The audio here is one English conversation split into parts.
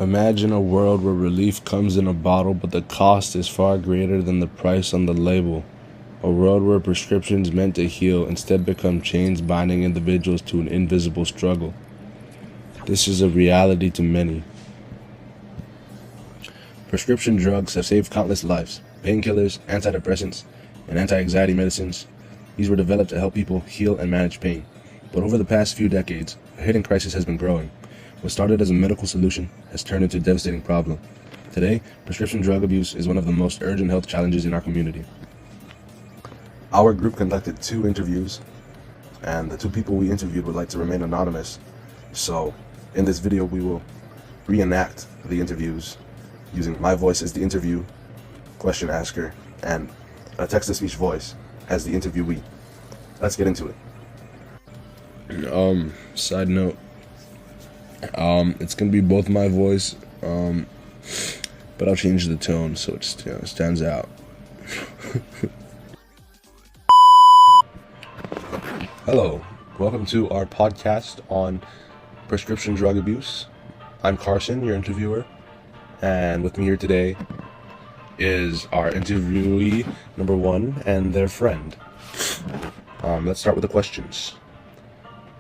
Imagine a world where relief comes in a bottle, but the cost is far greater than the price on the label. A world where prescriptions meant to heal instead become chains binding individuals to an invisible struggle. This is a reality to many. Prescription drugs have saved countless lives. Painkillers, antidepressants, and anti-anxiety medicines. These were developed to help people heal and manage pain. But over the past few decades, a hidden crisis has been growing. What started as a medical solution has turned into a devastating problem. Today, prescription drug abuse is one of the most urgent health challenges in our community. Our group conducted 2 interviews, and the 2 people we interviewed would like to remain anonymous. So, in this video, we will reenact the interviews using my voice as the interview question asker and a text-to-speech voice as the interviewee. Let's get into it. Side note, it's gonna be both my voice, but I'll change the tone so it stands out. Hello, welcome to our podcast on prescription drug abuse. I'm Carson, your interviewer, and with me here today is our interviewee number 1 and their friend. Let's start with the questions.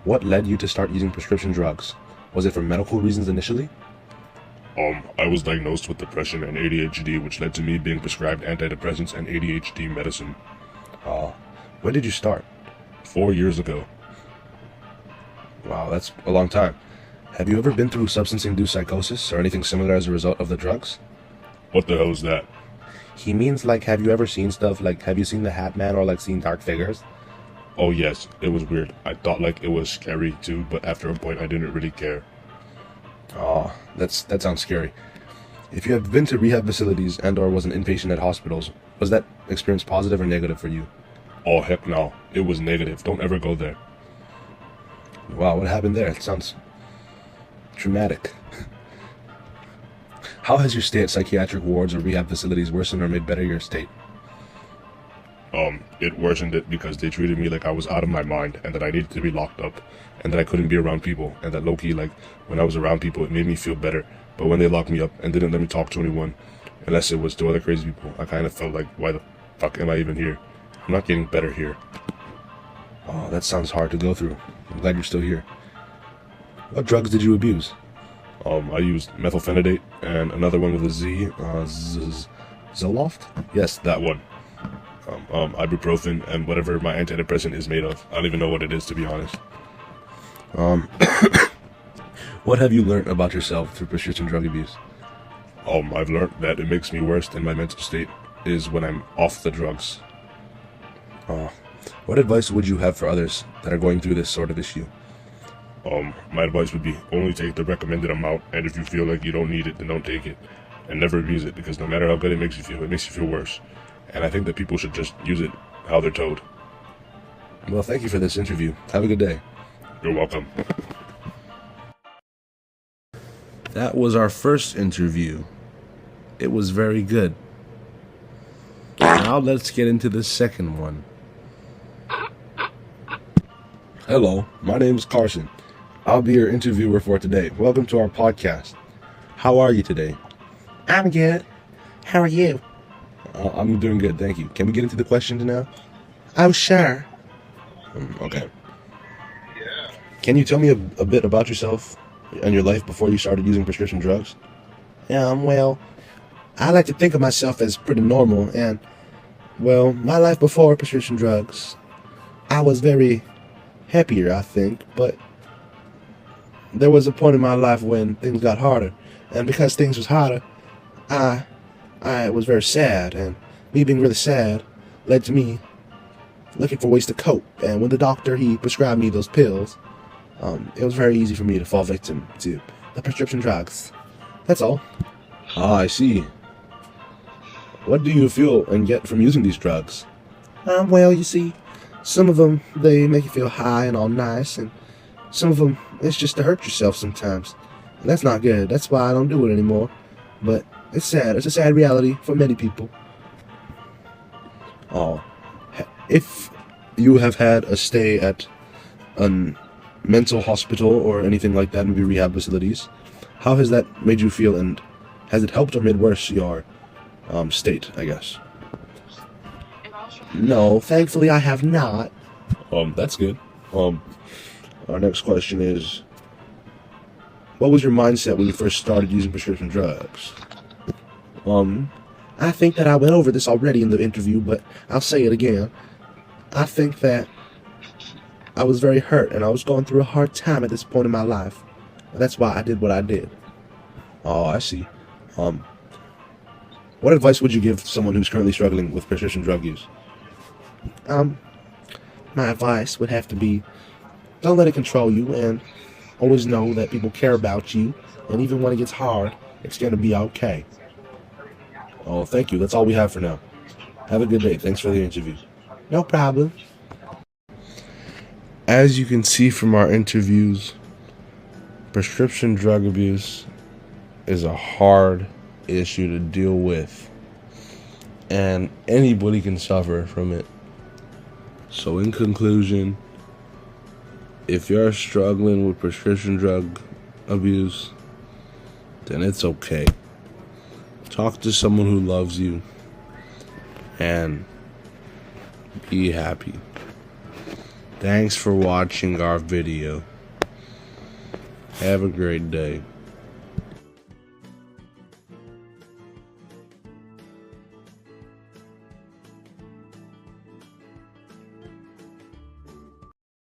What led you to start using prescription drugs? Was it for medical reasons initially? I was diagnosed with depression and ADHD, which led to me being prescribed antidepressants and ADHD medicine. When did you start? 4 years ago. Wow, that's a long time. Have you ever been through substance-induced psychosis or anything similar as a result of the drugs? What the hell is that? He means, like, have you ever seen stuff, like, have you seen the Hat Man or, like, seen Dark Figures? Oh yes, it was weird. I thought like it was scary too, but after a point I didn't really care. Oh, that sounds scary. If you have been to rehab facilities and or was an inpatient at hospitals, was that experience positive or negative for you? Oh heck no, it was negative. Don't ever go there. Wow, what happened there? It sounds traumatic. How has your stay at psychiatric wards or rehab facilities worsened or made better your state? It worsened it because they treated me like I was out of my mind and that I needed to be locked up and that I couldn't be around people, and that low-key, like, when I was around people it made me feel better, but when they locked me up and didn't let me talk to anyone unless it was to other crazy people, I kind of felt like, why the fuck am I even here? I'm not getting better here. Oh, that sounds hard to go through. I'm glad you're still here. What drugs did you abuse? I used methylphenidate and another one with a Z, Zoloft? yes, that one. Ibuprofen and whatever my antidepressant is made of. I don't even know what it is, to be honest. What have you learned about yourself through prescription drug abuse? I've learned that it makes me worse than my mental state is when I'm off the drugs. What advice would you have for others that are going through this sort of issue? My advice would be only take the recommended amount, and if you feel like you don't need it, then don't take it. And never abuse it, because no matter how good it makes you feel worse. And I think that people should just use it how they're told. Well, thank you for this interview. Have a good day. You're welcome. That was our first interview. It was very good. Now let's get into the second one. Hello, my name is Carson. I'll be your interviewer for today. Welcome to our podcast. How are you today? I'm good. How are you? I'm doing good, thank you. Can we get into the questions now? Oh, sure. Okay. Can you tell me a bit about yourself and your life before you started using prescription drugs? Well, I like to think of myself as pretty normal, and, well, my life before prescription drugs, I was very happier, I think, but there was a point in my life when things got harder, and because things was harder, I was very sad, and me being really sad led to me looking for ways to cope. And when the doctor, he prescribed me those pills, it was very easy for me to fall victim to the prescription drugs. That's all. I see. What do you feel and get from using these drugs? Well, you see, some of them, they make you feel high and all nice, and some of them, it's just to hurt yourself sometimes. And that's not good. That's why I don't do it anymore. But it's sad. It's a sad reality for many people. If you have had a stay at a mental hospital or anything like that, maybe rehab facilities, How has that made you feel, and has it helped or made worse your state, I guess? No, thankfully I have not. That's good. Our next question is, what was your mindset when you first started using prescription drugs? I think that I went over this already in the interview, but I'll say it again. I think that I was very hurt, and I was going through a hard time at this point in my life. That's why I did what I did. Oh, I see. What advice would you give someone who's currently struggling with prescription drug use? My advice would have to be, don't let it control you, and always know that people care about you, and even when it gets hard, it's going to be okay. Oh, thank you. That's all we have for now. Have a good day. Thanks for the interview. No problem. As you can see from our interviews, prescription drug abuse is a hard issue to deal with, and anybody can suffer from it. So in conclusion, if you're struggling with prescription drug abuse, then it's okay. Talk to someone who loves you and be happy. Thanks for watching our video. Have a great day.